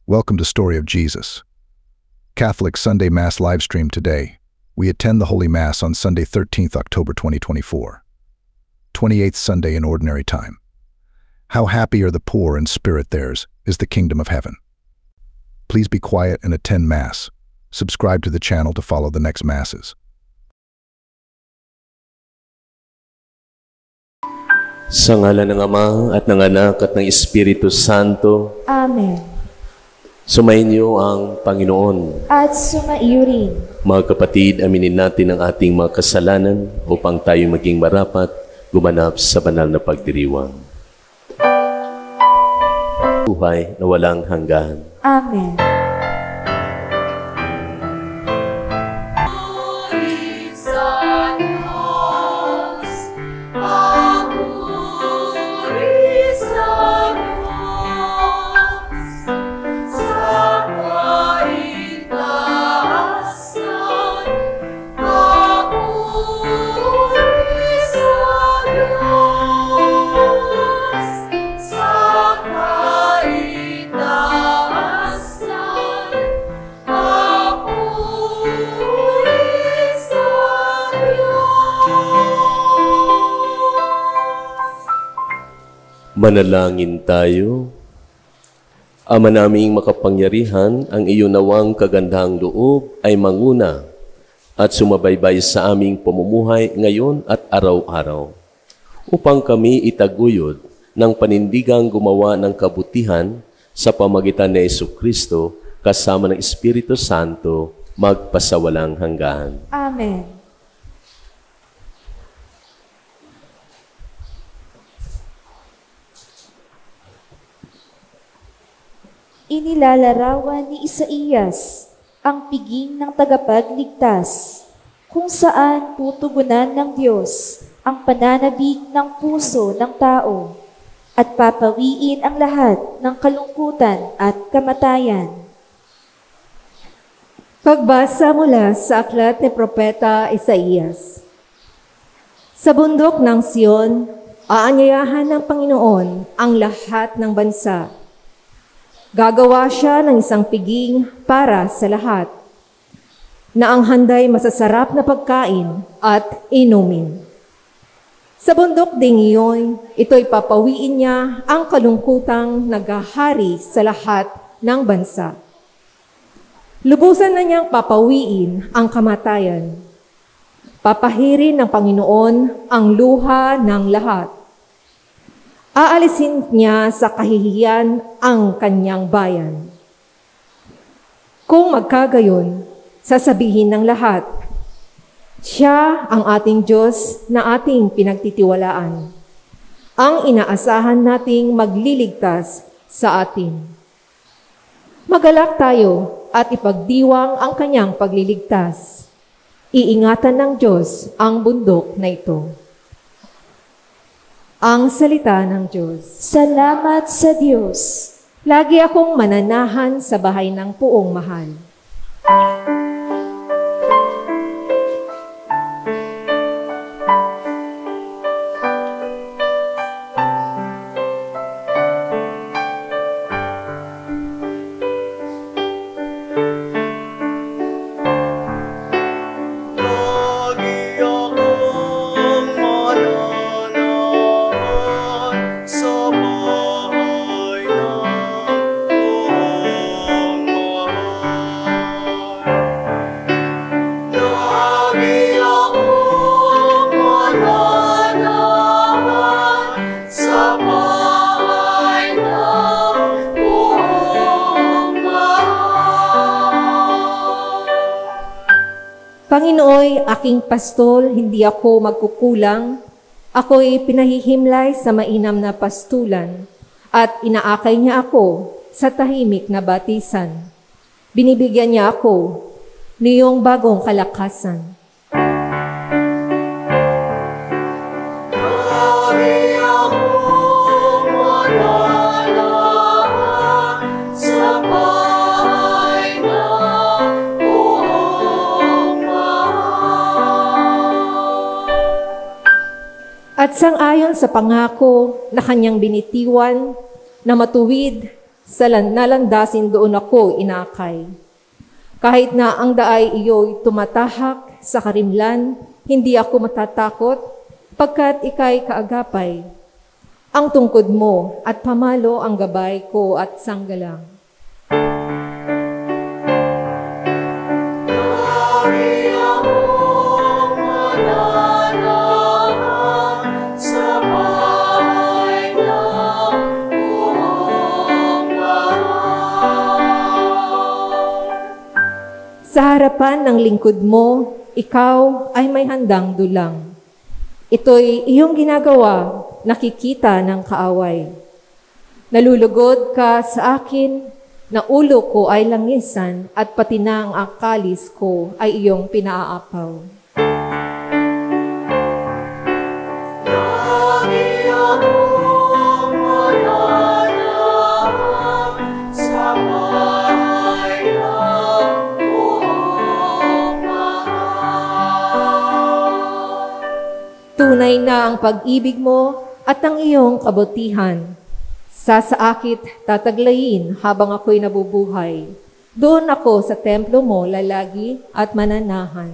Welcome to Story of Jesus. Catholic Sunday Mass livestream today. We attend the Holy Mass on Sunday 13th October 2024. 28th Sunday in Ordinary Time. How happy are the poor in spirit, theirs is the kingdom of heaven. Please be quiet and attend Mass. Subscribe to the channel to follow the next Masses. Sa ngalan ng Ama at ng Anak at ng Espiritu Santo. Amen. Sumainyo ang Panginoon. At sumaiyo rin. Mga kapatid, aminin natin ang ating mga kasalanan upang tayo maging marapat, gumanap sa banal na pagdiriwang. Buhay na walang hanggan. Amen. Manalangin tayo. Ama naming makapangyarihan, ang iyo nawang kagandahang loob ay manguna at sumabaybay sa aming pamumuhay ngayon at araw-araw, upang kami itaguyod ng panindigang gumawa ng kabutihan sa pamagitan ni Jesucristo kasama ng Espiritu Santo magpasawalang hanggan. Amen. Inilalarawan ni Isaías ang piging ng tagapagligtas, kung saan tutugunan ng Diyos ang pananabik ng puso ng tao at papawiin ang lahat ng kalungkutan at kamatayan. Pagbasa mula sa aklat ni Propeta Isaías. Sa bundok ng Sion, aanyayahan ng Panginoon ang lahat ng bansa. Gagawa siya ng isang piging para sa lahat, na ang handay masasarap na pagkain at inumin. Sa bundok ding iyon, ito'y papawiin niya ang kalungkutang naghahari sa lahat ng bansa. Lubusan na niyang papawiin ang kamatayan. Papahirin ng Panginoon ang luha ng lahat. Aalisin niya sa kahihiyan ang kanyang bayan. Kung magkagayon, sasabihin ng lahat, siya ang ating Diyos na ating pinagtitiwalaan, ang inaasahan nating magliligtas sa atin. Magalak tayo at ipagdiwang ang kanyang pagliligtas. Iingatan ng Diyos ang bundok na ito. Ang salita ng Diyos. Salamat sa Diyos. Lagi akong mananahan sa bahay ng Puong Mahal. Panginooy, aking pastol, hindi ako magkukulang. Ako'y pinahihimlay sa mainam na pastulan at inaakay niya ako sa tahimik na batisan. Binibigyan niya ako niyong bagong kalakasan. At sang-ayon sa pangako na kanyang binitiwan na matuwid nalandasin doon ako inakay. Kahit na ang daay iyo'y tumatahak sa karimlan, hindi ako matatakot, pagkat ika'y kaagapay. Ang tungkod mo at pamalo ang gabay ko at sanggalang. Sa harapan ng lingkod mo, ikaw ay may handang dulang. Ito'y iyong ginagawa, nakikita ng kaaway. Nalulugod ka sa akin, na ulo ko ay langisan at pati na ang akalis ko ay iyong pinaapaw. Tunay na ang pag-ibig mo at ang iyong kabutihan. Sasaakit tataglayin habang ako'y nabubuhay. Doon ako sa templo mo lalagi at mananahan.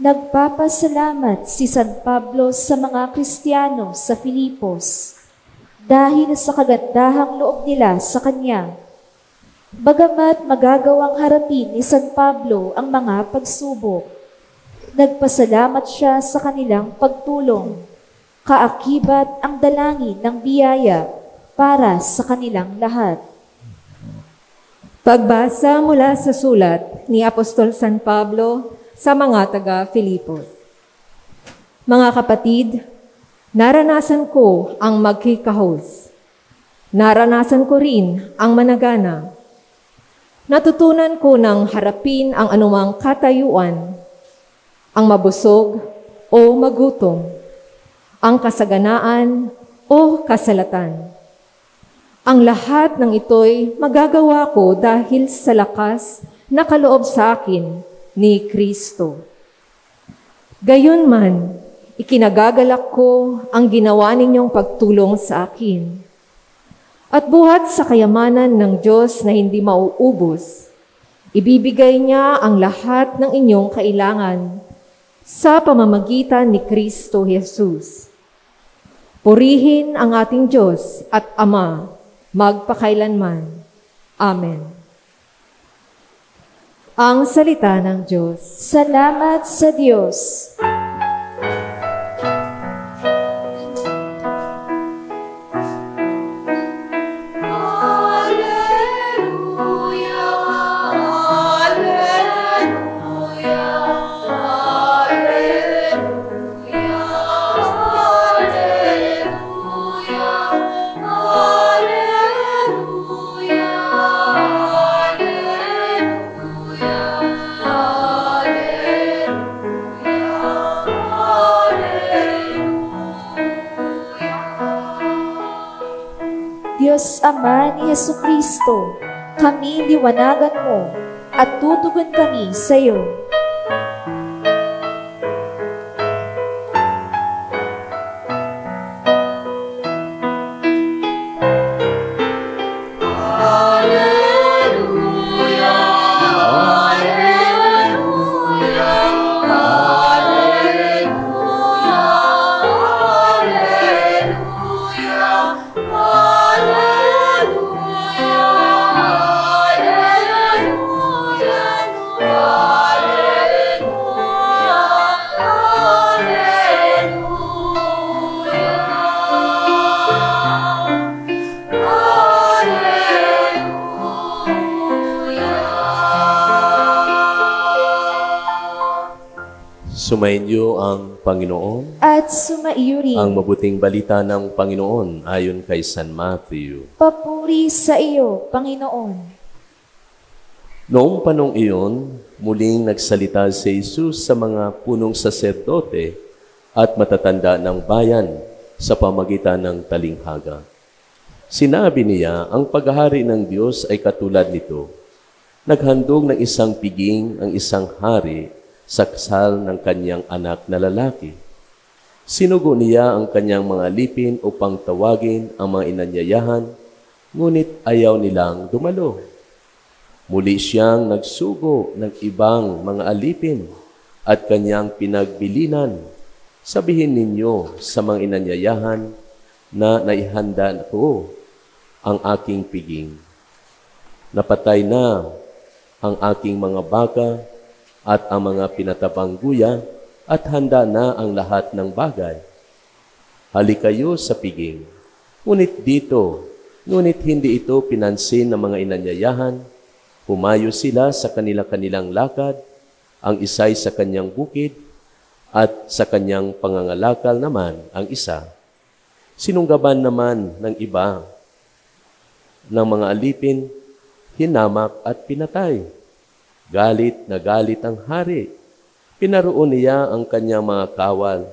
Nagpapasalamat si San Pablo sa mga Kristiyano sa Filipos dahil sa kagandahang loob nila sa kanya. Bagamat magagawang harapin ni San Pablo ang mga pagsubok, nagpasalamat siya sa kanilang pagtulong, kaakibat ang dalangin ng biyaya para sa kanilang lahat. Pagbasa mula sa sulat ni Apostol San Pablo sa mga taga-Filipos. Mga kapatid, naranasan ko ang magkikahos. Naranasan ko rin ang managana. Natutunan ko ng harapin ang anumang katayuan, ang mabusog o magutom, ang kasaganaan o kasalatan. Ang lahat ng ito'y magagawa ko dahil sa lakas na kaloob sa akin ni Kristo. Gayunman, ikinagagalak ko ang ginawa ninyong pagtulong sa akin. At buhat sa kayamanan ng Diyos na hindi mauubos, ibibigay niya ang lahat ng inyong kailangan sa pamamagitan ni Kristo Jesus. Purihin ang ating Diyos at Ama, magpakailanman. Amen. Ang salita ng Diyos. Salamat sa Diyos. Diyos Ama ni Jesucristo, kami liwanagan mo at tutugon kami sa iyo. Sumainyo ang Panginoon. at sumaiyo rin. Ang mabuting balita ng Panginoon ayon kay San Matthew. Papuri sa iyo, Panginoon. Noong panong iyon, muling nagsalita si Jesus sa mga punong saserdote at matatanda ng bayan sa pamagitan ng talinghaga. Sinabi niya, ang paghahari ng Diyos ay katulad nito. Naghandog ng isang piging ang isang hari sa kasal ng kanyang anak na lalaki. Sinugo niya ang kanyang mga lipin upang tawagin ang mga inanyayahan, ngunit ayaw nilang dumalo. Muli siyang nagsugo ng ibang mga alipin at kanyang pinagbilinan. Sabihin ninyo sa mga inanyayahan na naihanda ko ang aking piging. Napatay na ang aking mga baka at ang mga pinatabang guya, at handa na ang lahat ng bagay. Halikayo sa piging. Ngunit hindi ito pinansin ng mga inanyayahan. Pumayo sila sa kanilang lakad, ang isa'y sa kanyang bukid, at sa kanyang pangangalakal naman ang isa. Sinunggaban naman ng iba ng mga alipin, hinamak at pinatay. Galit na galit ang hari. Pinaroon niya ang kanyang mga kawal.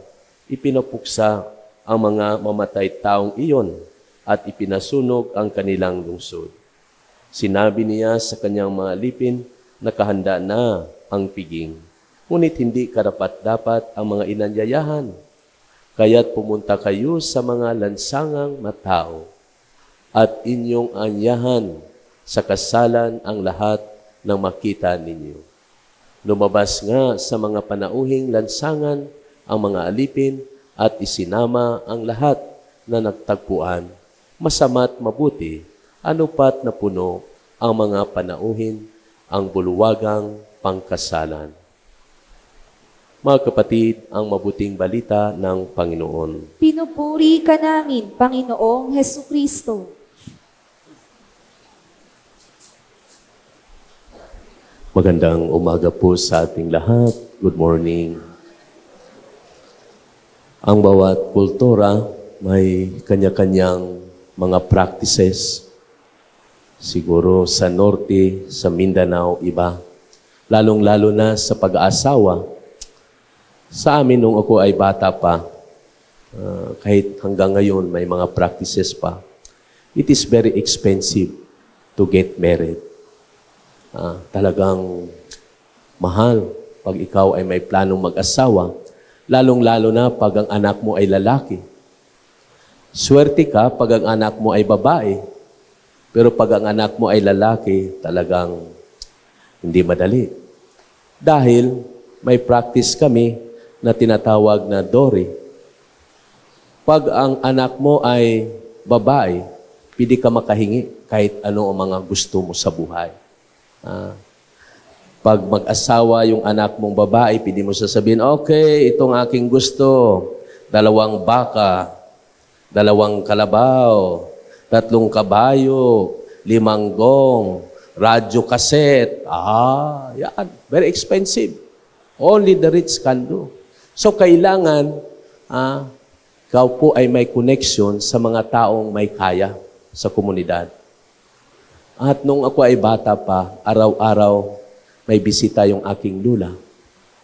Ipinapuksa ang mga mamatay taong iyon at ipinasunog ang kanilang lungsod. Sinabi niya sa kanyang mga alipin, nakahanda na ang piging. Ngunit hindi karapat-dapat ang mga inanyayahan. Kaya't pumunta kayo sa mga lansangang matao at inyong anyahan sa kasalan ang lahat ng makita ninyo. Lumabas nga sa mga panauhing lansangan ang mga alipin at isinama ang lahat na nagtagpuan. Masama't mabuti, ano pat na puno ang mga panauhin, ang buluwagang pangkasalan. Mga kapatid, ang mabuting balita ng Panginoon. Pinupuri ka namin, Panginoong Hesukristo. Magandang umaga po sa ating lahat. Good morning. Ang bawat kultura may kanya-kanyang mga practices. Siguro sa norte, sa Mindanao, iba. Lalong-lalo na sa pag-aasawa. Sa amin, nung ako ay bata pa, kahit hanggang ngayon may mga practices pa, it is very expensive to get married. Talagang mahal pag ikaw ay may planong mag-asawa, lalong-lalo na pag ang anak mo ay lalaki. Swerte ka pag ang anak mo ay babae, pero pag ang anak mo ay lalaki, talagang hindi madali. Dahil may practice kami na tinatawag na Dori. Pag ang anak mo ay babae, pwede ka makahingi kahit ano ang mga gusto mo sa buhay. Pag mag-asawa yung anak mong babae, pwede mo sasabihin, okay, itong aking gusto, 2 baka, 2 kalabaw, 3 kabayo, 5 gong, radyo cassette. Yan. Very expensive. Only the rich can do. So, kailangan, ikaw po ay may connection sa mga taong may kaya sa komunidad. At nung ako ay bata pa, araw-araw may bisita yung aking lula.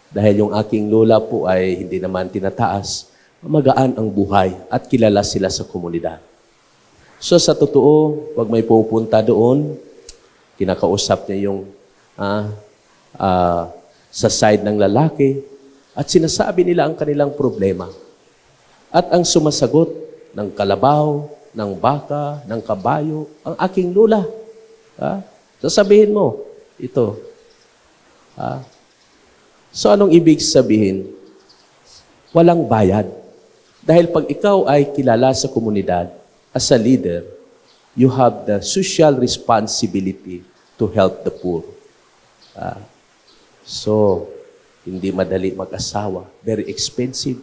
Dahil yung aking lula po ay hindi naman tinataas, magaan ang buhay at kilala sila sa komunidad. So sa totoo, pag may pupunta doon, kinakausap niya yung sa side ng lalaki at sinasabi nila ang kanilang problema. At ang sumasagot ng kalabaw, ng baka, ng kabayo, ang aking lula. Sasabihin mo, ito. So anong ibig sabihin? Walang bayad. Dahil pag ikaw ay kilala sa komunidad, as a leader, you have the social responsibility to help the poor. So, hindi madali mag-asawa. Very expensive.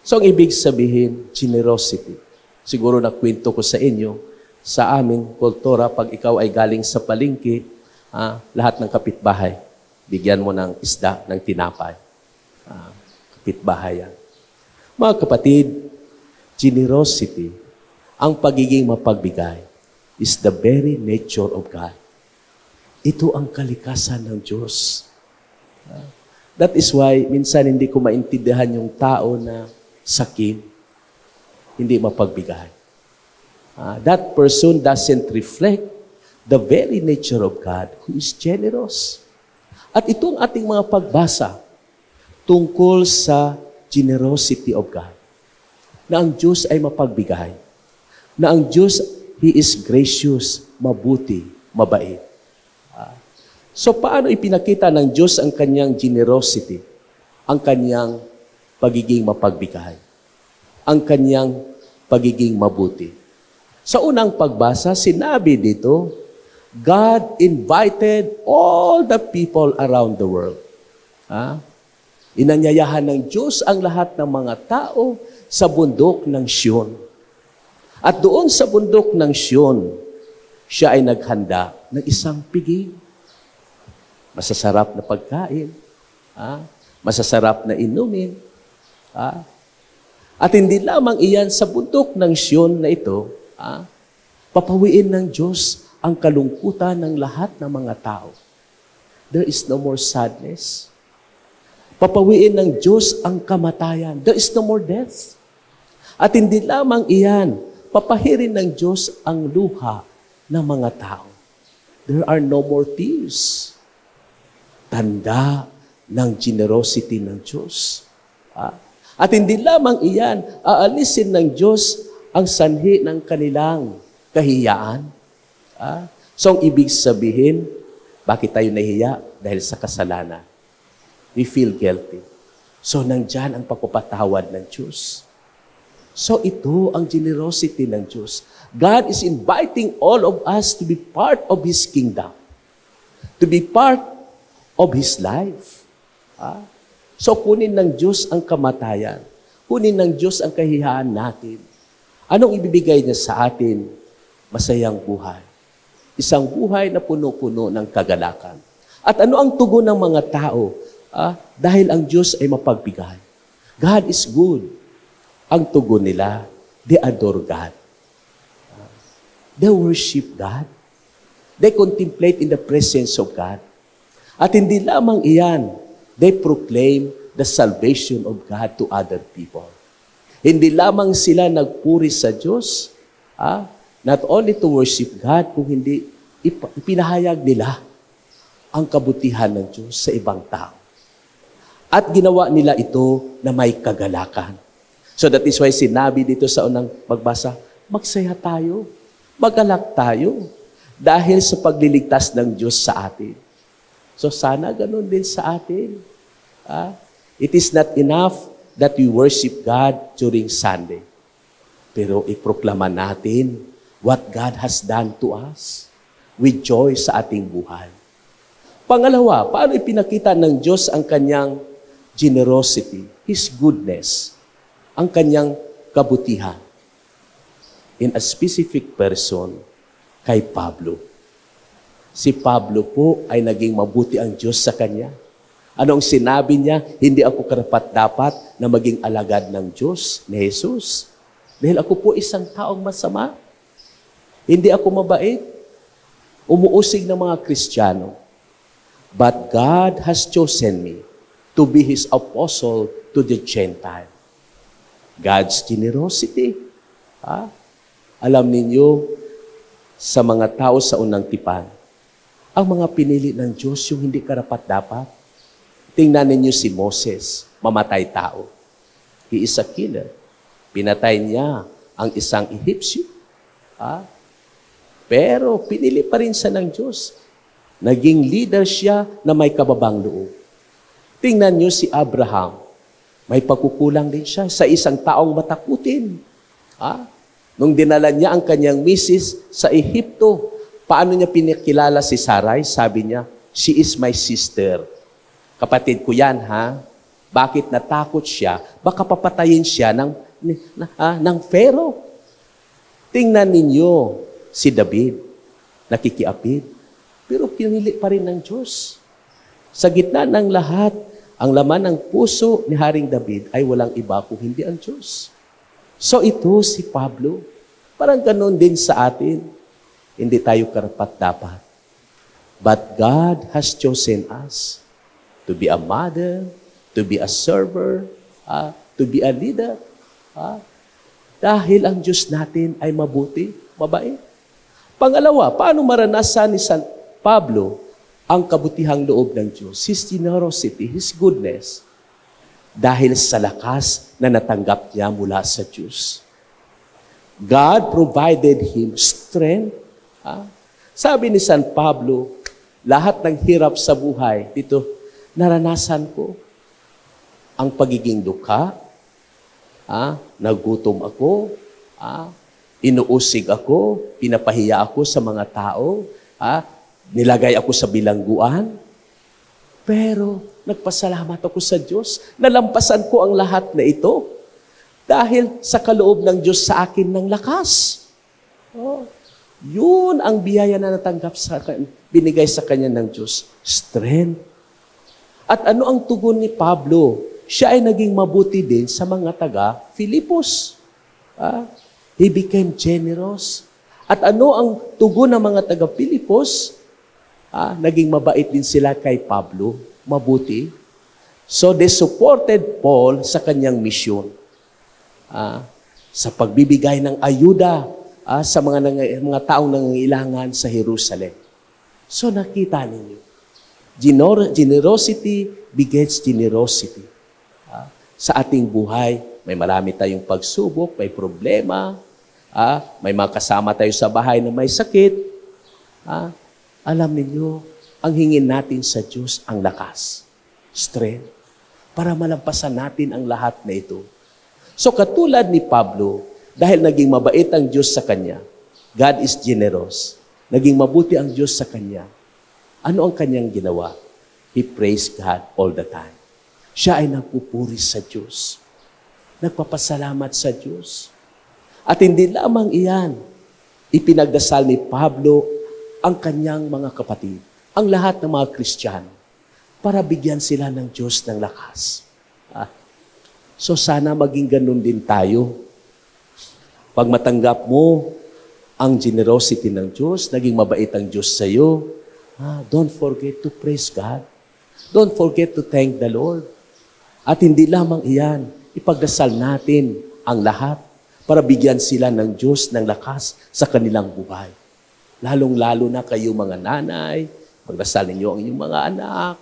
So, ang ibig sabihin, generosity. Siguro nakwento ko sa inyo, sa aming kultura, pag ikaw ay galing sa palengke, lahat ng kapitbahay, bigyan mo ng isda, ng tinapay. kapitbahayan. Mga kapatid, generosity, ang pagiging mapagbigay, is the very nature of God. Ito ang kalikasan ng Diyos. That is why, minsan hindi ko maintindihan yung tao na sakim, hindi mapagbigay. That person doesn't reflect the very nature of God, who is generous. At itong ating mga pagbasa tungkol sa generosity of God, na ang Diyos ay mapagbigay, na ang Diyos, He is gracious, mabuti, mabait. So paano ipinakita ng Diyos ang kanyang generosity, ang kanyang pagiging mapagbigay, ang kanyang pagiging mabuti? Sa unang pagbasa, sinabi dito, God invited all the people around the world. Inanyayahan ng Diyos ang lahat ng mga tao sa bundok ng Sion. At doon sa bundok ng Sion, siya ay naghanda ng isang piging. Masasarap na pagkain, masasarap na inumin. At hindi lamang iyan sa bundok ng Sion na ito, papawiin ng Diyos ang kalungkutan ng lahat ng mga tao. There is no more sadness. Papawiin ng Diyos ang kamatayan. There is no more death. At hindi lamang iyan, papahirin ng Diyos ang luha ng mga tao. There are no more tears. Tanda ng generosity ng Diyos. At hindi lamang iyan, aalisin ng Diyos ang sanhi ng kanilang kahiyaan. So, ang ibig sabihin, bakit tayo nahiya? Dahil sa kasalanan. We feel guilty. So, nandyan ang pagpapatawad ng Diyos. So, ito ang generosity ng Diyos. God is inviting all of us to be part of His kingdom. To be part of His life. So, kunin ng Diyos ang kamatayan. Kunin ng Diyos ang kahihiyan natin. Anong ibibigay niya sa atin? Masayang buhay. Isang buhay na puno-puno ng kagalakan. At ano ang tugon ng mga tao? Dahil ang Diyos ay mapagbigay. God is good. Ang tugon nila, they adore God. They worship God. They contemplate in the presence of God. At hindi lamang iyan, they proclaim the salvation of God to other people. Hindi lamang sila nagpuri sa Diyos, not only to worship God, kung hindi ipinahayag nila ang kabutihan ng Diyos sa ibang tao. At ginawa nila ito na may kagalakan. So that is why sinabi dito sa unang pagbasa, magsaya tayo, magalak tayo, dahil sa pagliligtas ng Diyos sa atin. So sana ganun din sa atin. It is not enough that we worship God during Sunday. Pero iproklama natin what God has done to us with joy sa ating buhay. Pangalawa, paano ipinakita ng Diyos ang kanyang generosity, His goodness, ang kanyang kabutihan? In a specific person, kay Pablo. Si Pablo po ay naging mabuti ang Diyos sa kanya. Anong sinabi niya? Hindi ako karapat-dapat na maging alagad ng Diyos, ni Jesus. Dahil ako po isang taong masama. Hindi ako mabait. Umuusig ng mga Kristiyano. But God has chosen me to be His apostle to the Gentile. God's generosity. Alam ninyo, sa mga tao sa unang tipan, ang mga pinili ng Diyos yung hindi karapat-dapat. Tingnan ninyo si Moses, mamatay tao. He is a killer. Pinatay niya ang isang Egyptio. Pero pinili pa rin siya ng Diyos. Naging leader siya na may kababang loob. Tingnan niyo si Abraham. May pagkukulang din siya sa isang taong matakutin. Nung dinala niya ang kanyang misis sa Ehipto, paano niya pinakilala si Sarai? Sabi niya, she is my sister. Kapatid ko yan, ha? Bakit natakot siya? Baka papatayin siya ng Pharaoh. Tingnan ninyo si David, nakikiapid, pero pinili pa rin ng Diyos. Sa gitna ng lahat, ang laman ng puso ni Haring David ay walang iba kung hindi ang Diyos. So ito si Pablo, parang ganoon din sa atin. Hindi tayo karapat-dapat. But God has chosen us to be a mother, to be a server, to be a leader. Dahil ang Diyos natin ay mabuti, mabait. Pangalawa, paano maranasan ni San Pablo ang kabutihang loob ng Diyos? His generosity, His goodness. Dahil sa lakas na natanggap niya mula sa Diyos. God provided him strength. Sabi ni San Pablo, lahat ng hirap sa buhay, dito, naranasan ko ang pagiging dukha, nagutom ako, inuusig ako, pinapahiya ako sa mga tao, nilagay ako sa bilangguan, pero nagpasalamat ako sa Diyos. Nalampasan ko ang lahat na ito dahil sa kaloob ng Diyos sa akin ng lakas. Yun ang biyaya na natanggap binigay sa kanya ng Diyos. Strength. At ano ang tugon ni Pablo? Siya ay naging mabuti din sa mga taga-Filipos. He became generous. At ano ang tugon ng mga taga-Filipos? Naging mabait din sila kay Pablo. Mabuti. So they supported Paul sa kanyang misyon. Sa pagbibigay ng ayuda sa mga taong nangangailangan sa Jerusalem. So nakita ninyo, generosity begets generosity. Sa ating buhay, may marami tayong pagsubok, may problema, may mga kasama tayo sa bahay na may sakit. Alam ninyo, ang hingin natin sa Diyos ang lakas, strength, para malampasan natin ang lahat na ito. So katulad ni Pablo, dahil naging mabait ang Diyos sa kanya, God is generous. Naging mabuti ang Diyos sa kanya. Ano ang kanyang ginawa? He praised God all the time. Siya ay nagpupuri sa Diyos. Nagpapasalamat sa Diyos. At hindi lamang iyan, ipinagdasal ni Pablo ang kanyang mga kapatid, ang lahat ng mga Kristiyano, para bigyan sila ng Diyos ng lakas. So sana maging ganun din tayo. Pag matanggap mo ang generosity ng Diyos, naging mabait ang Diyos sa iyo, don't forget to praise God. Don't forget to thank the Lord. At hindi lamang iyan, ipagdasal natin ang lahat para bigyan sila ng Diyos ng lakas sa kanilang buhay. Lalong-lalo na kayo mga nanay, pagdasal ninyo ang inyong mga anak.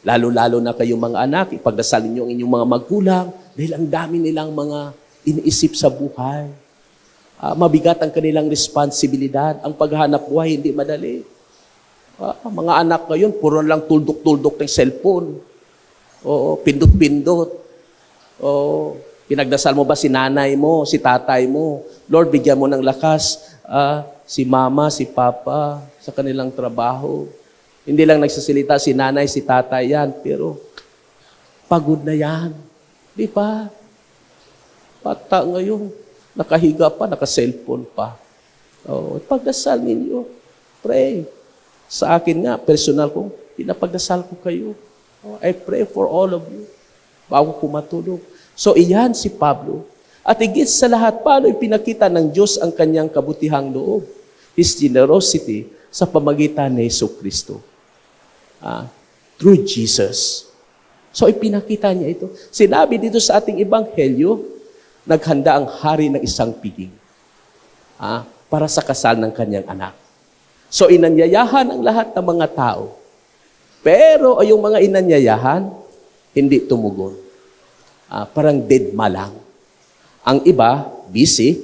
Lalo-lalo na kayo mga anak, ipagdasal ninyo ang inyong mga magulang dahil ang dami nilang mga iniisip sa buhay. Mabigat ang kanilang responsibilidad. Ang paghahanap buhay, hindi madali. Mga anak ngayon, puro lang tuldok-tuldok ng cellphone. Pindot-pindot. Pinagdasal mo ba si nanay mo, si tatay mo? Lord, bigyan mo ng lakas si mama, si papa sa kanilang trabaho. Hindi lang nagsasalita si nanay, si tatay yan, pero pagod na yan. Di ba? Bata ngayon, nakahiga pa, naka-cellphone pa. Pagdasal ninyo. Pray. Sa akin nga, personal ko, pinapagdasal ko kayo. I pray for all of you bago ko matulog. So, iyan si Pablo. At higit sa lahat, paano ipinakita ng Diyos ang kanyang kabutihang loob? His generosity sa pamagitan ni Jesucristo. Through Jesus. So, ipinakita niya ito. Sinabi dito sa ating ebanghelyo, naghanda ang hari ng isang piging para sa kasal ng kanyang anak. So, inanyayahan ang lahat ng mga tao. Pero yung mga inanyayahan, hindi tumugon. Parang deadma lang. Ang iba, busy,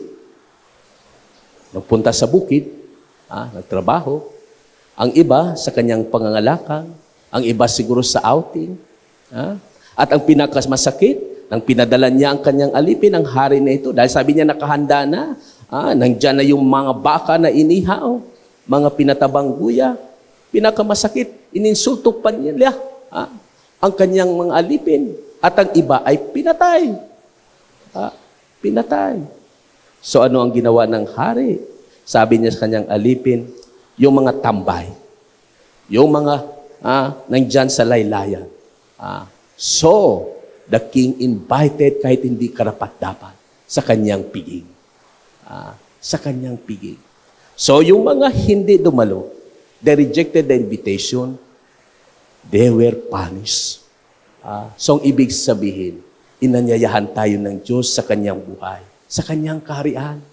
nagpunta sa bukid, nagtrabaho. Ang iba, sa kanyang pangangalakang. Ang iba siguro sa outing. At ang pinakamasakit, nang pinadala niya ang kanyang alipin, ang hari na ito, dahil sabi niya nakahanda na, nandyan na yung mga baka na inihaw, mga pinatabang guya, pinakamasakit, ininsulto pa niya ang kanyang mga alipin, at ang iba ay pinatay. Pinatay. So ano ang ginawa ng hari? Sabi niya sa kanyang alipin, yung mga tambay, yung mga nandyan sa laylayan, So, the king invited kahit hindi karapat-dapat sa kanyang piging. Sa kanyang piging. So, yung mga hindi dumalo, they rejected the invitation, they were punished. So, ang ibig sabihin, inanyayahan tayo ng Diyos sa kanyang buhay, sa kanyang kaharian.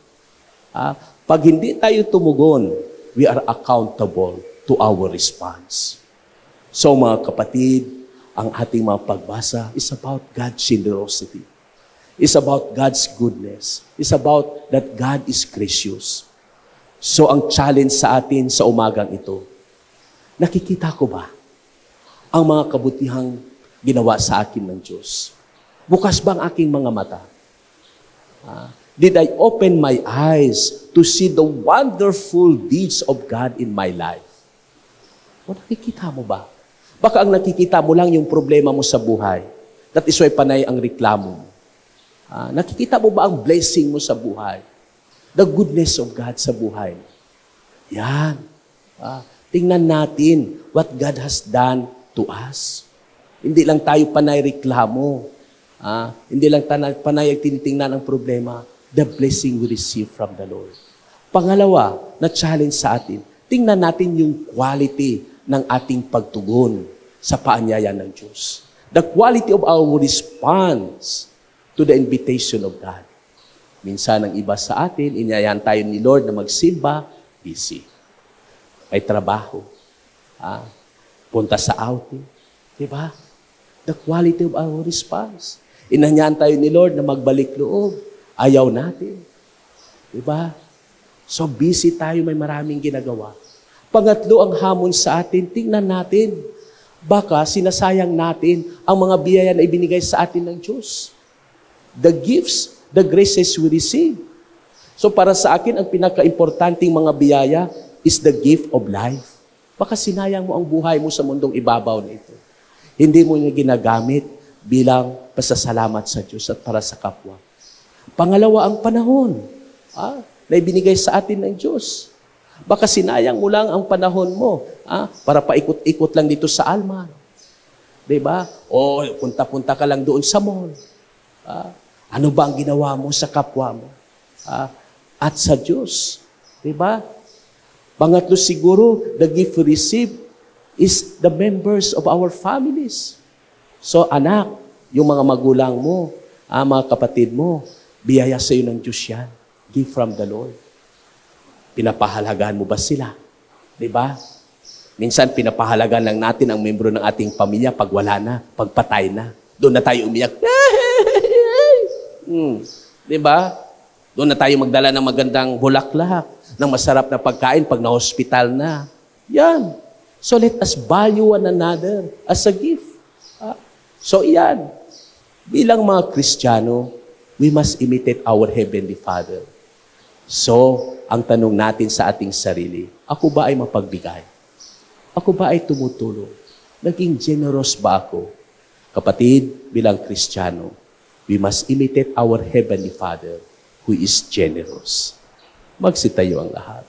Pag hindi tayo tumugon, we are accountable to our response. So, mga kapatid, ang ating mga pagbasa is about God's generosity. It's about God's goodness. It's about that God is gracious. So, ang challenge sa atin sa umagang ito, nakikita ko ba ang mga kabutihang ginawa sa akin ng Diyos? Bukas ba ang aking mga mata? Did I open my eyes to see the wonderful deeds of God in my life? O nakikita mo ba? Baka ang nakikita mo lang yung problema mo sa buhay. That is why panay ang reklamo mo. Nakikita mo ba ang blessing mo sa buhay? The goodness of God sa buhay. Yan. Tingnan natin what God has done to us. Hindi lang tayo panay reklamo. Hindi lang panay tinitingnan ang problema. The blessing we receive from the Lord. Pangalawa, na challenge sa atin, tingnan natin yung quality ng ating pagtugon sa paanyaya ng Diyos. The quality of our response to the invitation of God. Minsan ang iba sa atin, inyayahan tayo ni Lord na magsimba, busy. May trabaho. Punta sa outing. Diba? The quality of our response. Inanyahan tayo ni Lord na magbalik loob. Ayaw natin. Diba? So busy tayo, may maraming ginagawa. Pangatlo, ang hamon sa atin, tingnan natin. Baka sinasayang natin ang mga biyaya na ibinigay sa atin ng Diyos. The gifts, the graces we receive. So para sa akin, ang pinaka-importanting mga biyaya is the gift of life. Baka sinayang mo ang buhay mo sa mundong ibabaw na ito. Hindi mo niya ginagamit bilang pasasalamat sa Diyos at para sa kapwa. Pangalawa, ang panahon na ibinigay sa atin ng Diyos. Baka sinayang mo lang ang panahon mo para paikot-ikot lang dito sa Alman. Diba? O punta-punta ka lang doon sa mall. Ano ba ang ginawa mo sa kapwa mo? At sa Diyos. Diba? Pangatlo siguro, the gift we receive is the members of our families. So anak, yung mga magulang mo, mga kapatid mo, biyaya sa iyo ng Diyos yan. Gift from the Lord. Pinapahalagaan mo ba sila? Diba? Minsan pinapahalagaan lang natin ang membro ng ating pamilya pag wala na, pag patay na. Doon na tayo umiyak. Diba? Doon na tayo magdala ng magandang bulaklak, ng masarap na pagkain pag na-hospital na. Yan. So let us value one another as a gift. So yan. Bilang mga Kristiyano, we must imitate our Heavenly Father. So, ang tanong natin sa ating sarili, ako ba ay mapagbigay? Ako ba ay tumutulong? Naging generous ba ako? Kapatid, bilang Kristiyano, we must imitate our Heavenly Father who is generous. Magsitayo ang lahat.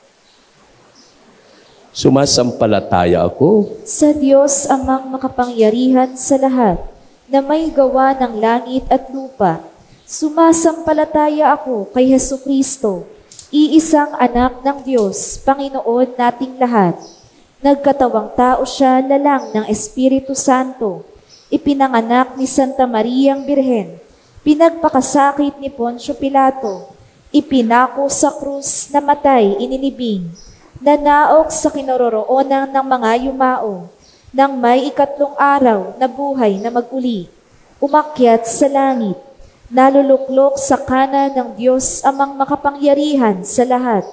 Sumasampalataya ako Sa Diyos amang makapangyarihan sa lahat, na may gawa ng langit at lupa. Sumasampalataya ako kay Hesukristo, iisang anak ng Diyos, Panginoon nating lahat. Nagkatawang tao siya lalang ng Espiritu Santo. Ipinanganak ni Santa Mariang Birhen. Pinagpakasakit ni Poncio Pilato. Ipinako sa krus, namatay, inilibing. Nanaok sa kinaroroonan ng mga yumao. Nang may ikatlong araw na buhay na maguli. Umakyat sa langit. Naluluklok sa kanan ng Diyos amang makapangyarihan sa lahat.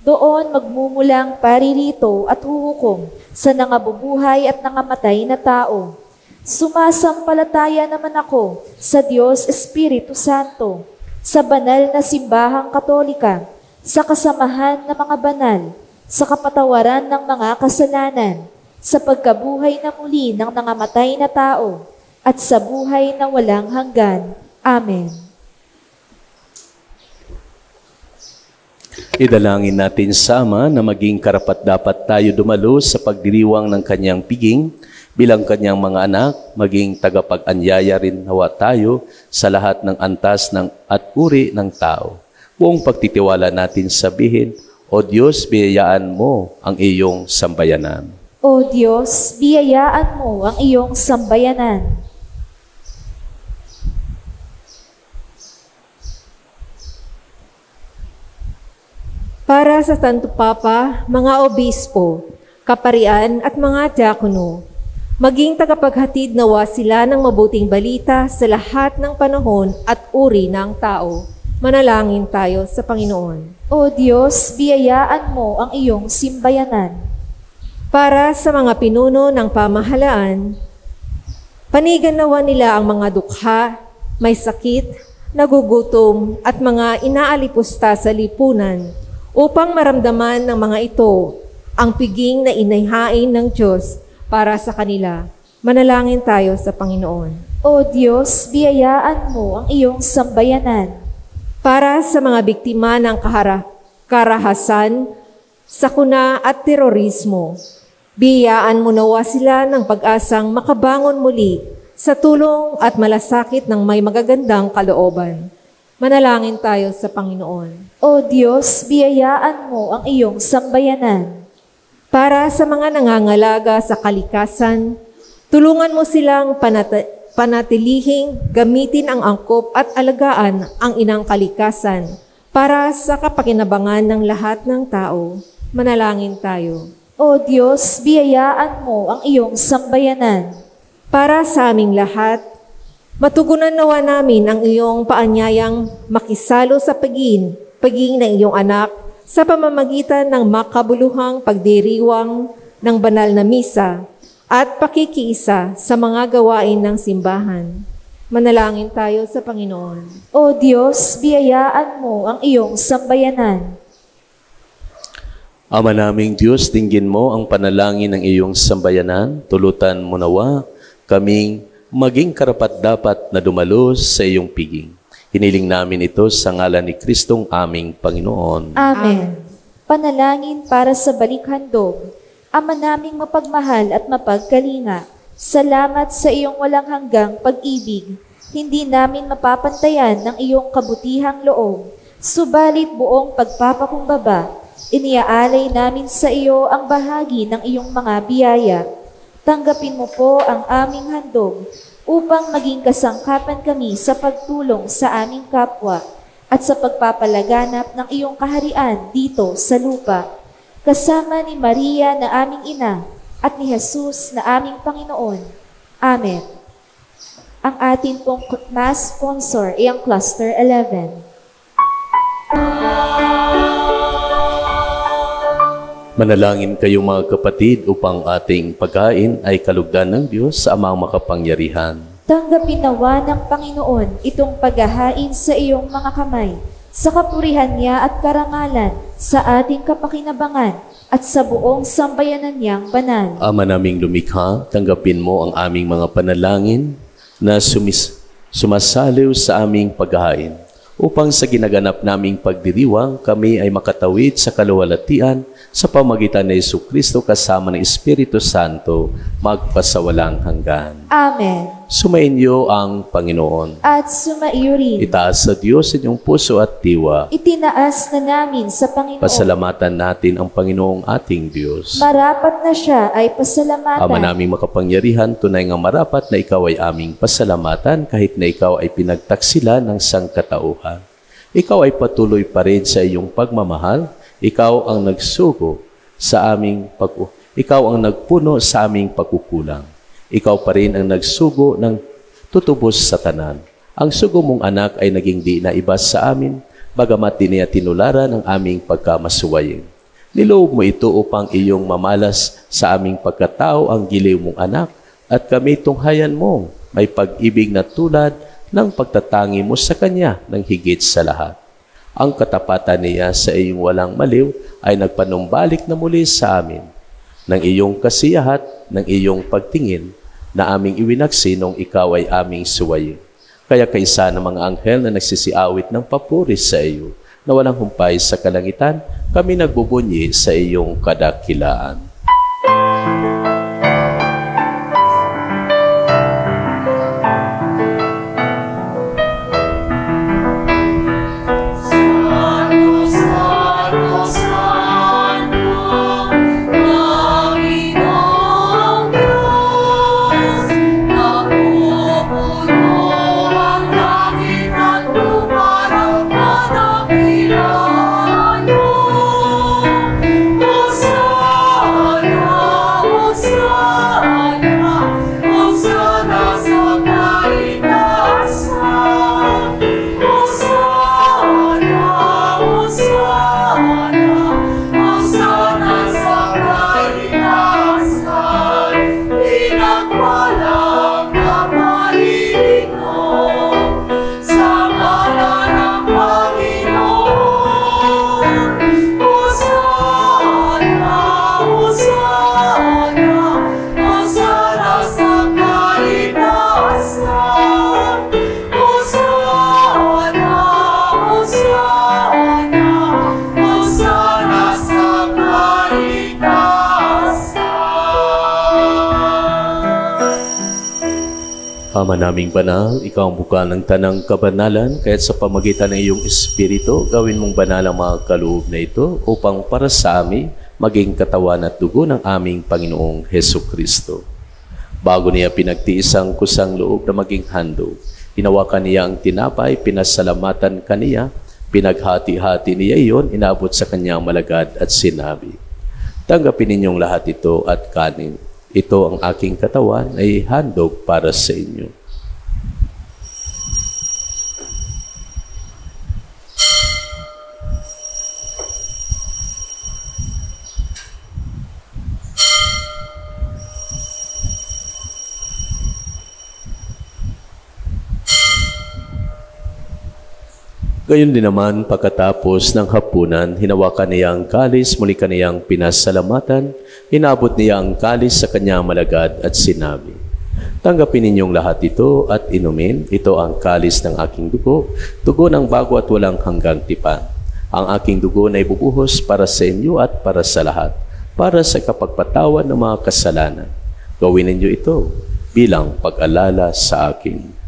Doon magmumulang paririto at huhukom sa nangabubuhay at nangamatay na tao. Sumasampalataya naman ako sa Diyos Espiritu Santo, sa banal na simbahang katolika, sa kasamahan ng mga banal, sa kapatawaran ng mga kasalanan, sa pagkabuhay na muli ng nangamatay na tao, at sa buhay na walang hanggan. Amen. Idalangin natin sama na maging karapat-dapat tayo dumalo sa pagdiriwang ng kanyang piging Bilang kanyang mga anak, maging tagapag-anyaya rin nawa tayo sa lahat ng antas at uri ng tao. Buong pagtitiwala natin sabihin, O Diyos, biyayaan mo ang iyong sambayanan. O Diyos, biyayaan mo ang iyong sambayanan. Para sa Santo Papa, mga obispo, kaparian at mga diakono, maging tagapaghatid nawa sila ng mabuting balita sa lahat ng panahon at uri ng tao. Manalangin tayo sa Panginoon. O Diyos, biyayaan mo ang iyong simbayanan. Para sa mga pinuno ng pamahalaan, panigan nawa nila ang mga dukha, may sakit, nagugutom at mga inaalipusta sa lipunan upang maramdaman ng mga ito ang piging na inayhain ng Diyos para sa kanila. Manalangin tayo sa Panginoon. O Diyos, biyayaan mo ang iyong sambayanan. Para sa mga biktima ng karahasan, sakuna at terorismo, biyayaan mo nawa sila ng pag-asang makabangon muli sa tulong at malasakit ng may magagandang kalooban. Manalangin tayo sa Panginoon. O Diyos, biyayaan mo ang iyong sambayanan. Para sa mga nangangalaga sa kalikasan, tulungan mo silang panatilihing gamitin ang angkop at alagaan ang inang kalikasan para sa kapakinabangan ng lahat ng tao. Manalangin tayo. O Diyos, biyayaan mo ang iyong sambayanan. Para sa aming lahat, matugunan nawa namin ang iyong paanyayang makisalo sa paging ng iyong anak sa pamamagitan ng makabuluhang pagdiriwang ng banal na misa at pakikiisa sa mga gawain ng simbahan. Manalangin tayo sa Panginoon. O Diyos, biyayaan mo ang iyong sambayanan. Ama naming Diyos, dinggin mo ang panalangin ng iyong sambayanan. Tulutan mo nawa kaming maging karapat-dapat na dumalo sa iyong piging. Hiniling namin ito sa ngalan ni Kristong aming Panginoon. Amen. Panalangin para sa balikhandog. Ama naming mapagmahal at mapagkalinga, salamat sa iyong walang hanggang pag-ibig. Hindi namin mapapantayan ng iyong kabutihang loob. Subalit buong pagpapakumbaba, iniaalay namin sa iyo ang bahagi ng iyong mga biyaya. Tanggapin mo po ang aming handog upang maging kasangkapan kami sa pagtulong sa aming kapwa at sa pagpapalaganap ng iyong kaharian dito sa lupa. Kasama ni Maria na aming ina at ni Jesus na aming Panginoon. Amen. Ang atin pong mass sponsor ay ang Cluster 11. Manalangin kayo mga kapatid upang ating pagkain ay kalugdan ng Diyos sa amang makapangyarihan. Tanggapin nawa ng Panginoon itong paghahain sa iyong mga kamay, sa kapurihan niya at karangalan, sa ating kapakinabangan at sa buong sambayanan niyang banal. Ama naming lumikha, tanggapin mo ang aming mga panalangin na sumasaliw sa aming paghahain, upang sa ginaganap naming pagdiriwang kami ay makatawid sa kaluwalhatian sa pamagitan ni Jesucristo kasama ng Espiritu Santo magpasawalang hanggan. Amen. Sumainyo ang Panginoon. At sumaiyo rin. Itaas sa Diyos inyong puso at diwa. Itinaas na namin sa Panginoon. Pasalamatan natin ang Panginoong ating Diyos. Marapat na siya ay pasalamatan. Ama naming makapangyarihan, tunay nga marapat na ikaw ay aming pasalamatan kahit na ikaw ay pinagtaksila ng sangkatauhan. Ikaw ay patuloy pa rin sa iyong pagmamahal. Ikaw ang nagsugo sa aming ikaw ang nagpuno sa aming pagkukulang. Ikaw pa rin ang nagsugo ng tutubos sa tanan. Ang sugo mong anak ay naging di na ibas sa amin, bagamat di niya tinularan ang aming pagkamasuwayin. Niloob mo ito upang iyong mamalas sa aming pagkatao ang giliw mong anak at kami tunghayan mo may pag-ibig na tulad ng pagtatangi mo sa kanya ng higit sa lahat. Ang katapatan niya sa iyong walang maliw ay nagpanumbalik na muli sa amin ng iyong kasiyahat, ng iyong pagtingin na aming iwinaksi nung ikaw ay aming suwayin. Kaya kaisa ng mga anghel na nagsisiawit ng papuri sa iyo, na walang humpay sa kalangitan, kami nagbubunyi sa iyong kadakilaan. Ama naming banal, ikaw ang buka ng tanang kabanalan, kaya't sa pamagitan ng iyong Espiritu, gawin mong banal ang mga kaloob na ito upang para sa amin maging katawan at dugo ng aming Panginoong Hesus Kristo. Bago niya pinagtiis ang kusang loob na maging handog, hinawakan niya ang tinapay, pinasalamatan kaniya, pinaghati-hati niya iyon, inabot sa kanyang malagad at sinabi, "Tanggapin ninyong lahat ito at kanin. Ito ang aking katawan ay handog para sa inyo." Gayon din naman, pagkatapos ng hapunan, hinawakan niya ang kalis, muli kaniyang pinasalamatan, inabot niya ang kalis sa kanyang malagad at sinabi, "Tanggapin ninyong lahat ito at inumin. Ito ang kalis ng aking dugo, dugo ng bago at walang hanggang tipan. Ang aking dugo na ibubuhos para sa inyo at para sa lahat, para sa kapagpatawad ng mga kasalanan. Gawin ninyo ito bilang pag-alala sa akin."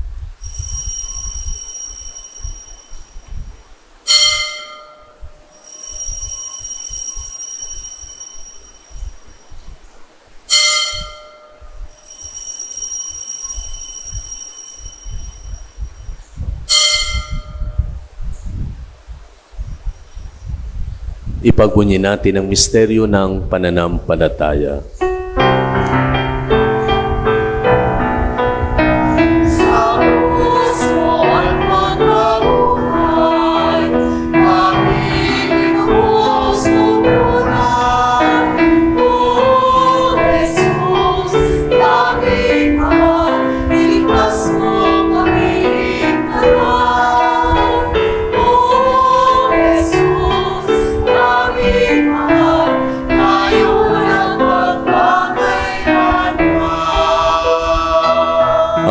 Ipagbunyi natin ang misteryo ng pananampalataya.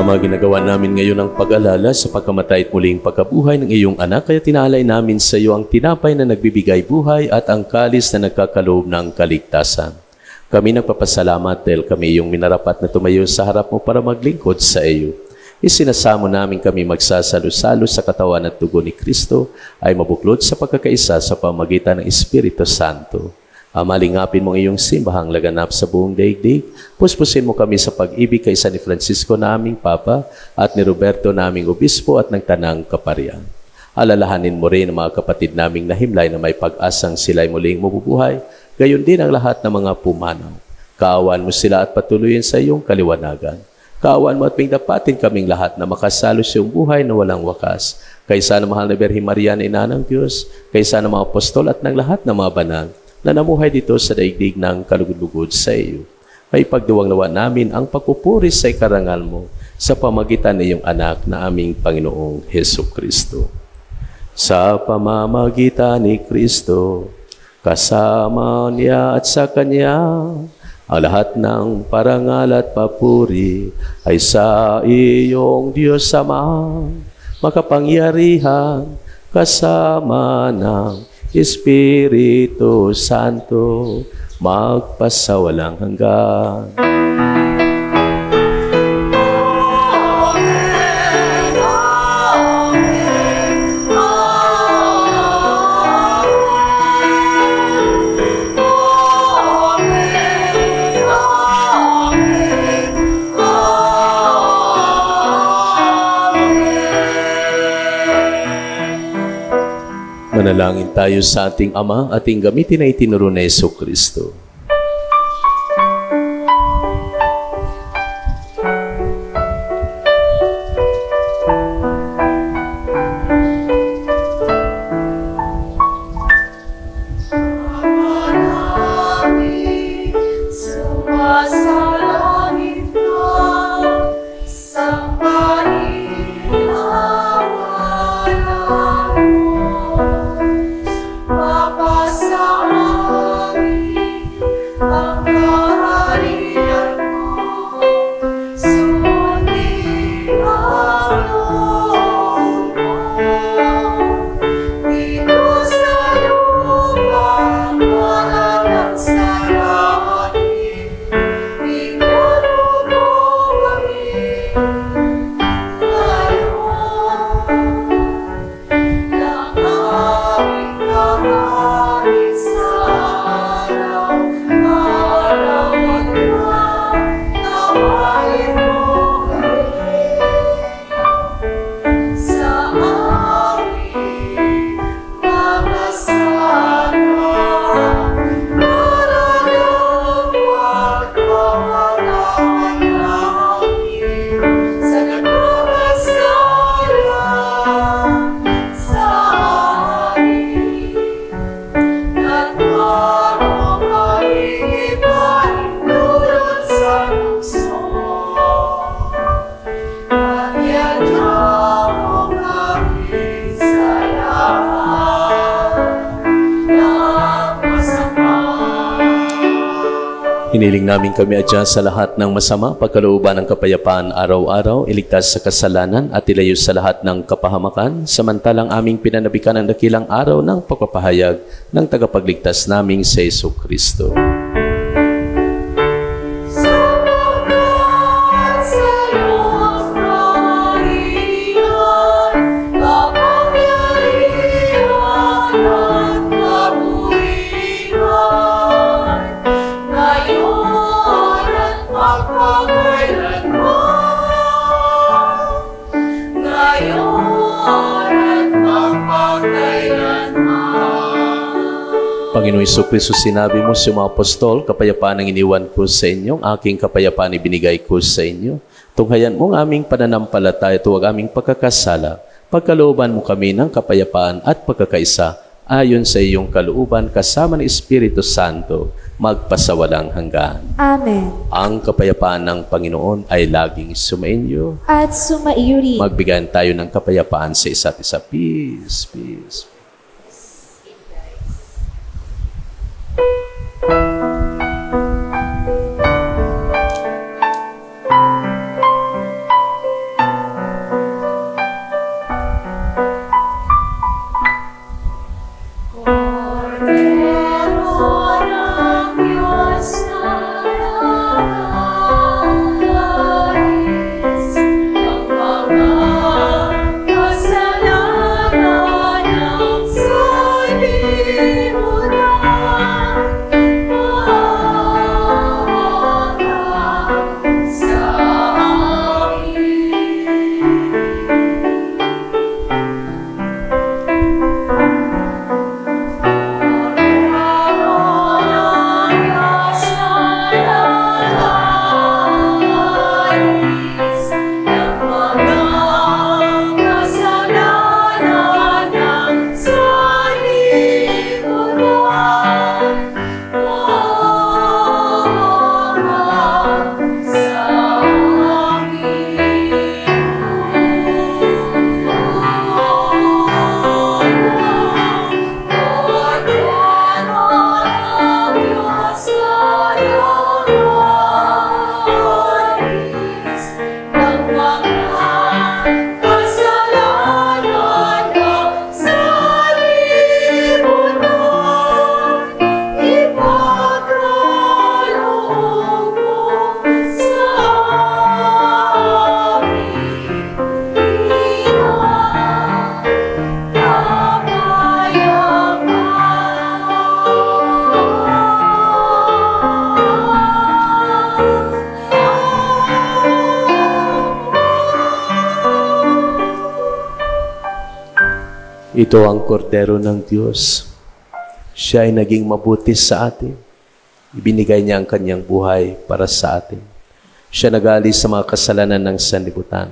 Ama, ginagawa namin ngayon ang pag-alala sa pagkamatay at muling pagkabuhay ng iyong anak, kaya tinaalay namin sa iyo ang tinapay na nagbibigay buhay at ang kalis na nagkakaloob ng kaligtasan. Kami nagpapasalamat dahil kami iyong minarapat na tumayo sa harap mo para maglingkod sa iyo. Isinasamo namin kami magsasalo-salo sa katawan at dugo ni Kristo ay mabuklod sa pagkakaisa sa pamagitan ng Espiritu Santo. Malingapin mo ang iyong simbahang laganap sa buong daigdig. Puspusin mo kami sa pag-ibig kay San Francisco na aming Papa at ni Roberto na aming Obispo at ng Tanang Kaparian. Alalahanin mo rin ang mga kapatid naming nahimlay na may pag-asang sila'y muling mabubuhay. Gayon din ang lahat ng mga pumanaw. Kaawaan mo sila at patuloyin sa iyong kaliwanagan. Kaawaan mo at pingdapatin kaming lahat na makasalo sa iyong buhay na walang wakas. Kaysa ng mahal na Birhen Maria na Ina ng Diyos, kaysa ng mga apostol at ng lahat ng mga banal na namuhay dito sa daigdig ng kalugod-lugod sa iyo. May pagduwang-nawa namin ang pagpupuri sa ikarangal mo sa pamagitan ng iyong anak na aming Panginoong Hesus Kristo. Sa pamamagitan ni Kristo, kasama niya at sa Kanya, ang lahat ng parangal at papuri ay sa iyong Diyos Ama, makapangyarihan, kasama ng Espiritu Santo, magpasawalang hanggan. Manalangin tayo sa ating Ama, ating gamitin na itinuro na Hesus Kristo. Hiniling namin kami adya sa lahat ng masama, pagkalooban ng kapayapaan araw-araw, iligtas sa kasalanan at ilayo sa lahat ng kapahamakan, samantalang aming pinanabikan ang dakilang araw ng pagpapahayag ng tagapagligtas naming sa Jesucristo. Panginoong Jesucristo, sinabi mo sa mga apostol, kapayapaan ang iniwan ko sa inyo, aking kapayapaan ibinigay ko sa inyo. Tunghayan mo ang aming pananampalataya at huwag aming pagkakasala. Pagkalooban mo kami ng kapayapaan at pagkakaisa, ayon sa iyong kalooban kasama ng Espiritu Santo, magpasawalang hanggan. Amen. Ang kapayapaan ng Panginoon ay laging sumainyo. At sumaiyo rin. Magbigayan tayo ng kapayapaan sa isa't isa. Peace, peace. Ito ang kordero ng Diyos. Siya ay naging mabuti sa atin. Ibinigay niya ang kanyang buhay para sa atin. Siya nag-alis sa mga kasalanan ng sanlibutan.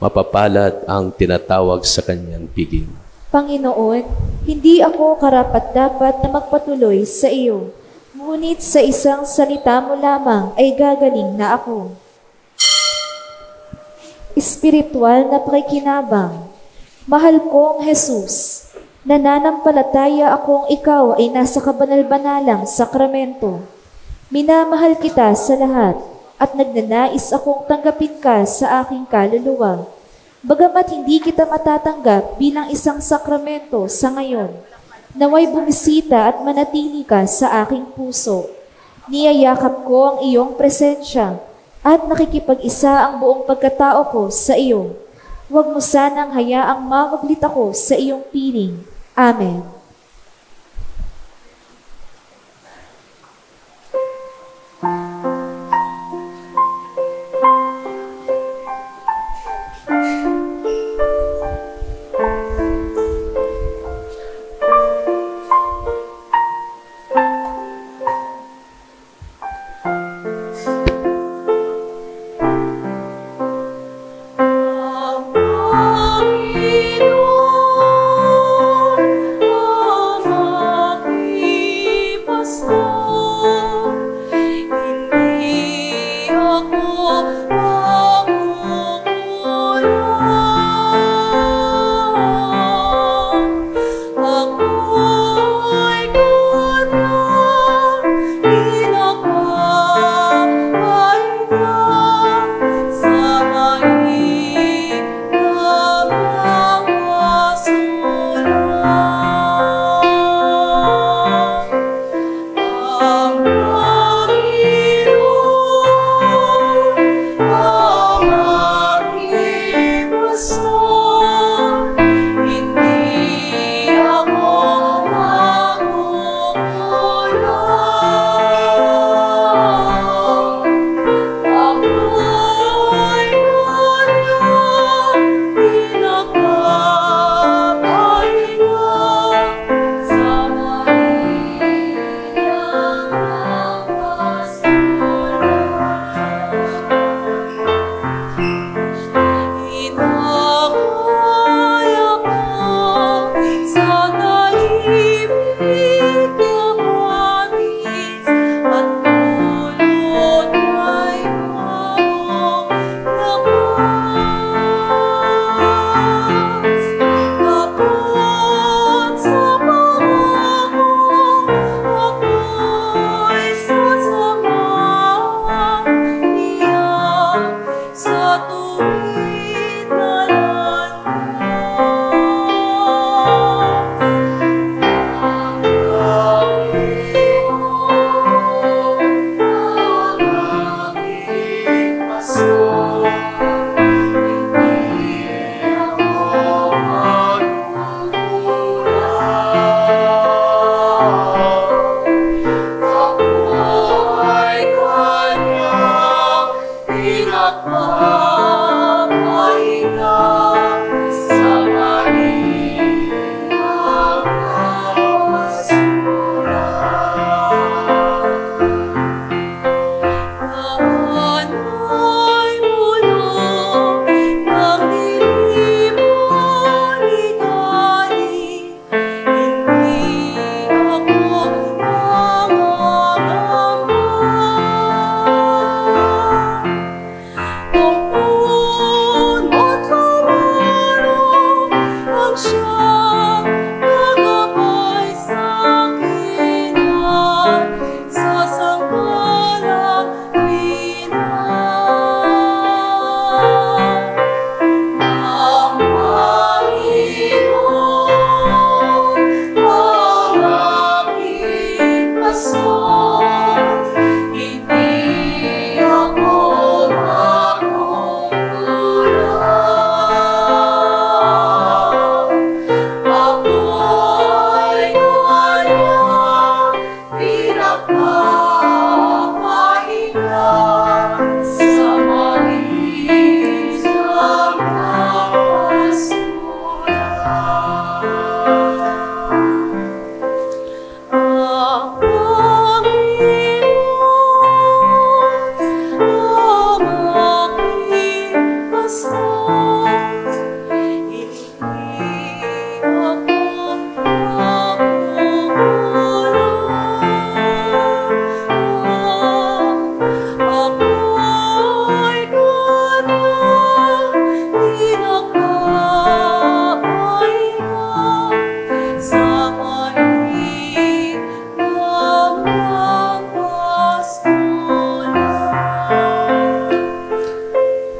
Mapapalad ang tinatawag sa kanyang piging. Panginoon, hindi ako karapat-dapat na magpatuloy sa iyo. Ngunit sa isang salita mo lamang ay gagaling na ako. Espiritual na pakikinabang. Mahal kong Jesus, nananampalataya akong ikaw ay nasa kabanal-banalang sakramento. Minamahal kita sa lahat at nagnanais akong tanggapin ka sa aking kaluluwa. Bagamat hindi kita matatanggap bilang isang sakramento sa ngayon, naway bumisita at manatili ka sa aking puso. Niyayakap ko ang iyong presensya at nakikipag-isa ang buong pagkatao ko sa iyo. Huwag mo sanang hayaang mamaglit ako sa iyong piling. Amen. Panginoon,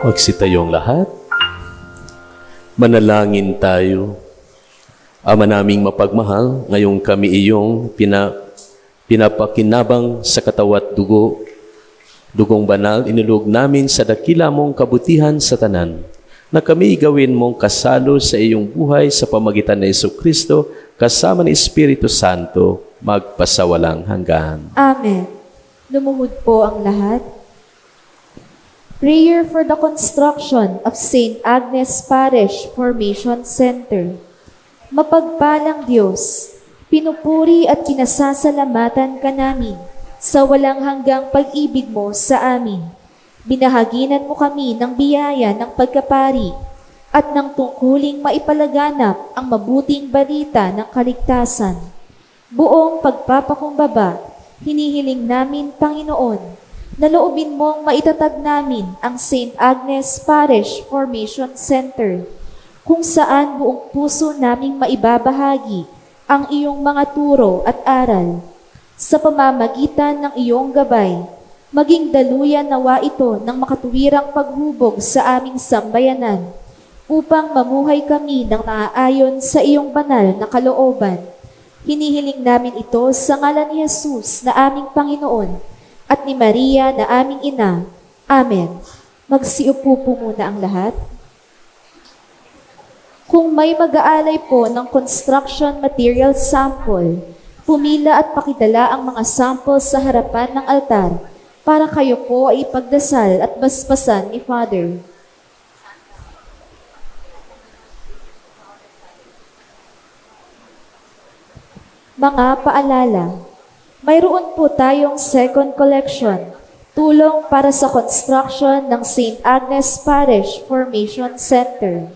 Magsitayong lahat. Manalangin tayo. Ama naming mapagmahal, ngayong kami iyong pinapakinabang sa katawat dugong banal, inulog namin sa dakila mong kabutihan sa tanan, na kami gawin mong kasalo sa iyong buhay sa pamagitan ni Jesucristo, kasama ni Espiritu Santo, magpasawalang hanggan. Amen. Lumuhod po ang lahat. Prayer for the construction of St. Agnes Parish Formation Center. Mapagpalang Diyos, pinupuri at pinasasalamatan ka namin sa walang hanggang pag-ibig mo sa amin. Binahaginan mo kami ng biyaya ng pagkapari at ng tungkuling maipalaganap ang mabuting balita ng kaligtasan. Buong pagpapakumbaba, hinihiling namin, Panginoon, na loobin mong maitatag namin ang St. Agnes Parish Formation Center, kung saan buong puso naming maibabahagi ang iyong mga turo at aral. Sa pamamagitan ng iyong gabay, maging daluyan nawa ito ng makatuwirang paghubog sa aming sambayanan, upang mamuhay kami ng naaayon sa iyong banal na kalooban. Hinihiling namin ito sa ngalan ni Jesus na aming Panginoon, at ni Maria na aming ina. Amen. Magsiupo po muna ang lahat. Kung may mag-aalay po ng construction material sample, pumila at pakidala ang mga sample sa harapan ng altar para kayo po ay ipagdasal at basbasan ni Father. Mga paalala. Mayroon po tayong second collection, tulong para sa construction ng St. Agnes Parish Formation Center.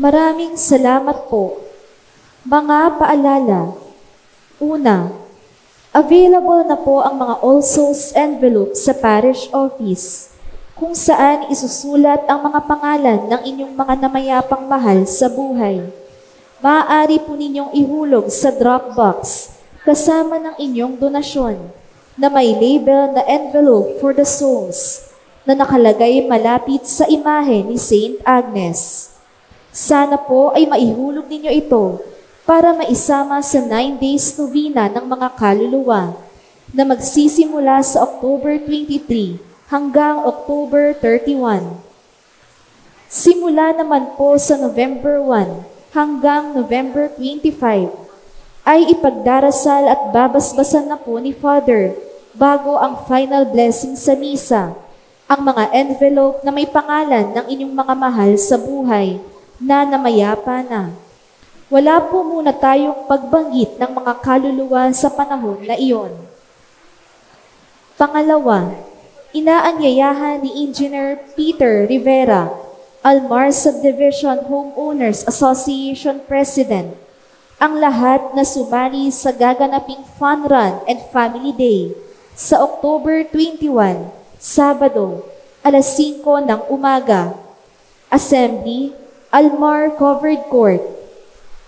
Maraming salamat po. Mga paalala. Una, available na po ang mga All Souls envelope sa parish office, kung saan isusulat ang mga pangalan ng inyong mga namayapang mahal sa buhay. Maaari po ninyong ihulog sa drop box kasama ng inyong donasyon na may label na envelope for the souls na nakalagay malapit sa imahe ni St. Agnes. Sana po ay maihulog ninyo ito para maisama sa 9 days novena ng mga kaluluwa na magsisimula sa October 23 hanggang October 31. Simula naman po sa November 1 hanggang November 25 ay ipagdarasal at babasbasan na po ni Father bago ang final blessing sa misa ang mga envelope na may pangalan ng inyong mga mahal sa buhay na namayapa na. Wala po muna tayong pagbanggit ng mga kaluluwa sa panahon na iyon. Pangalawa, inaanyayahan ni Engineer Peter Rivera, Almar Subdivision Homeowners Association President, ang lahat na sumali sa gaganaping Fun Run and Family Day sa October 21, Sabado, alas 5 ng umaga. Assembly, Almar Covered Court.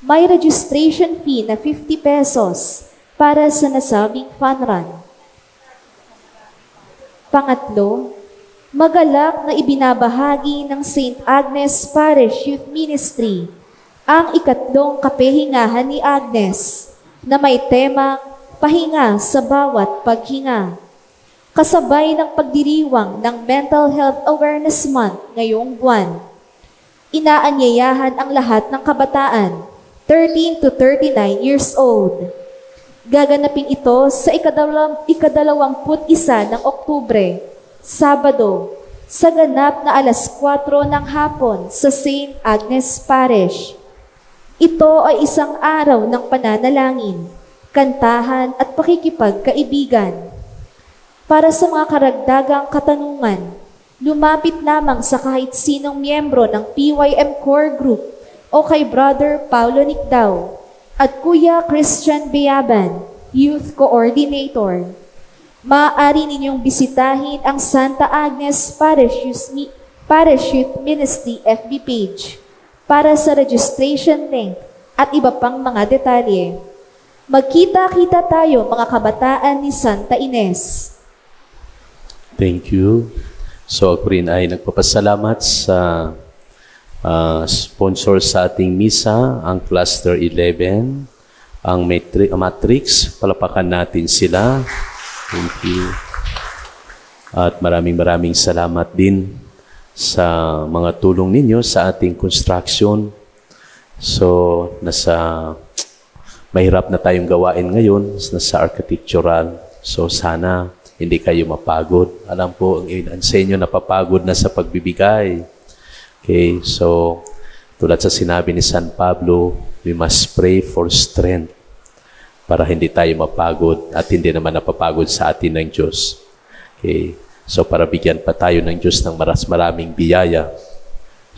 May registration fee na 50 pesos para sa nasabing fun run. Pangatlo, magalak na ibinabahagi ng St. Agnes Parish Youth Ministry ang ikatlong kapehingahan ni Agnes na may temang pahinga sa bawat paghinga. Kasabay ng pagdiriwang ng Mental Health Awareness Month ngayong buwan, inaanyayahan ang lahat ng kabataan, 13 to 39 years old. Gaganapin ito sa ika-21 ng Oktubre, Sabado, sa ganap na alas 4 ng hapon sa St. Agnes Parish. Ito ay isang araw ng pananalangin, kantahan at pakikipagkaibigan. Para sa mga karagdagang katanungan, lumapit lamang sa kahit sinong miyembro ng PYM Core Group o kay Brother Paulo Nicdao at Kuya Christian Beyaban, Youth Coordinator. Maaari ninyong bisitahin ang Santa Agnes Parish Youth Ministry FB page para sa registration link at iba pang mga detalye. Magkita-kita tayo mga kabataan ni Santa Ines. Thank you. So ako rin ay nagpapasalamat sa sponsor sa ating misa, ang Cluster 11, ang Matrix. Palapakan natin sila. Thank you. At maraming salamat din sa mga tulong ninyo sa ating construction. So mahirap na tayong gawain ngayon nasa architectural. So sana hindi kayo mapagod. Alam po, ang sa inyo napapagod na sa pagbibigay. Okay, so tulad sa sinabi ni San Pablo, we must pray for strength para hindi tayo mapagod at hindi naman napapagod sa atin ng Diyos. Okay, so para bigyan pa tayo ng Diyos ng maraming biyaya.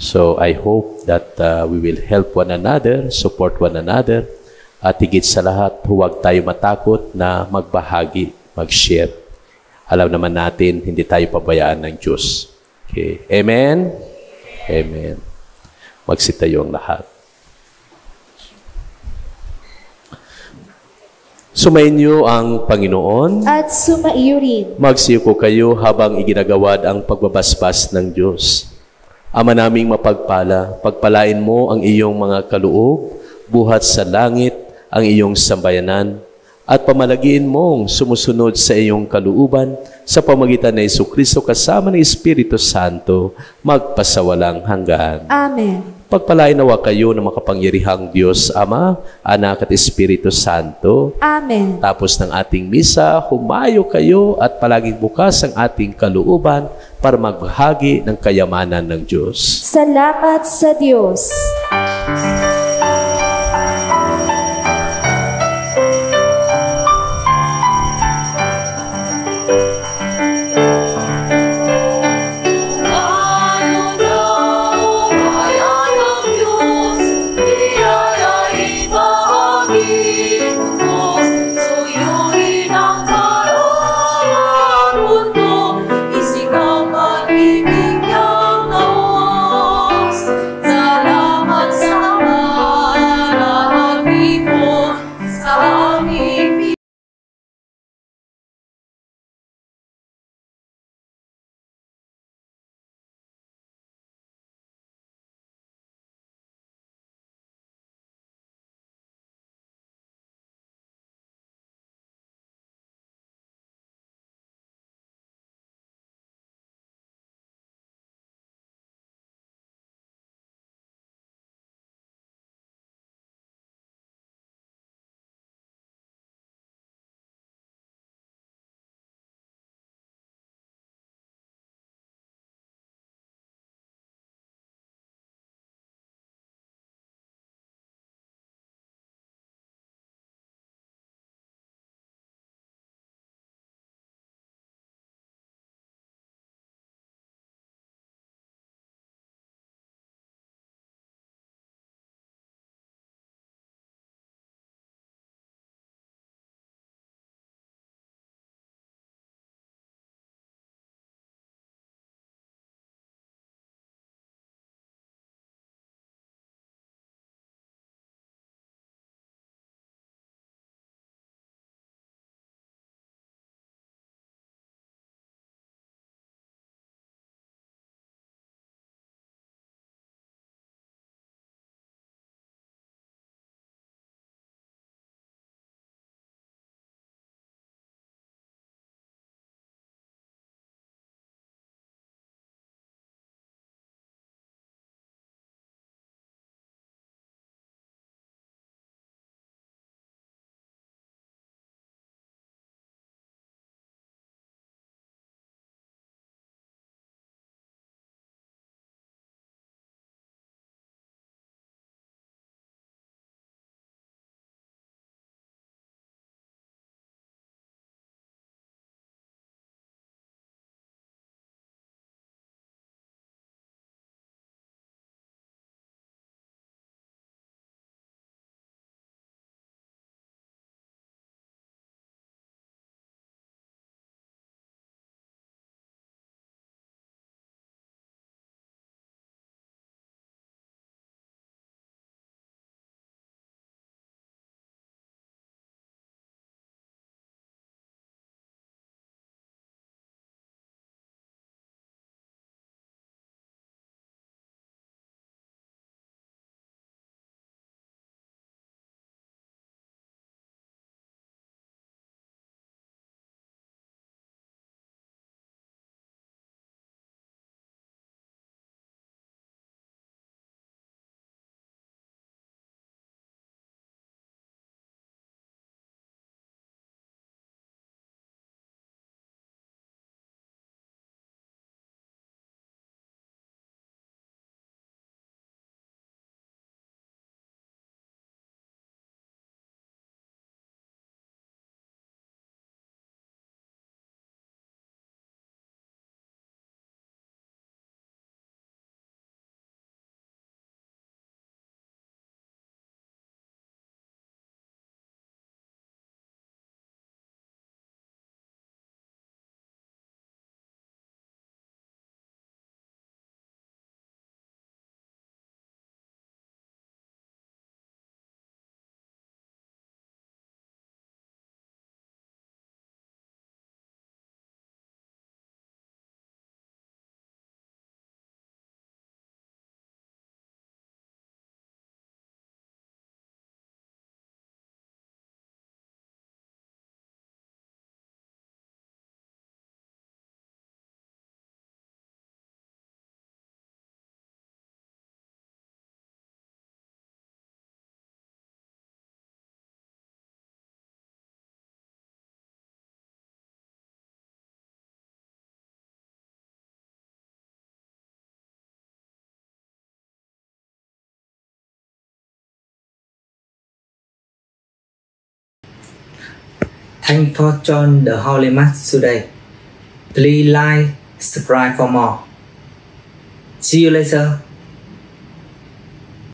So I hope that we will help one another, support one another, at higit sa lahat, huwag tayo matakot na magbahagi, mag-share. Alam naman natin, hindi tayo pabayaan ng Diyos. Okay. Amen? Amen. Magsitayo ang lahat. Sumainyo ang Panginoon. At sumaiyo rin. Magsiyuko kayo habang iginagawad ang pagbabasbas ng Diyos. Ama naming mapagpala, pagpalain mo ang iyong mga kaloob, buhat sa langit ang iyong sambayanan, at pamalagiin mong sumusunod sa iyong kalooban sa pamagitan ng Jesucristo kasama ng Espiritu Santo, magpasawalang hanggan. Amen. Pagpalain nawa kayo ng makapangyarihang Diyos, Ama, Anak at Espiritu Santo. Amen. Tapos ng ating misa, humayo kayo at palaging bukas ang ating kalooban para magbahagi ng kayamanan ng Diyos. Salamat sa Diyos. Salamat sa Thanks for joining the Holy Mass today. Please like, subscribe for more. See you later.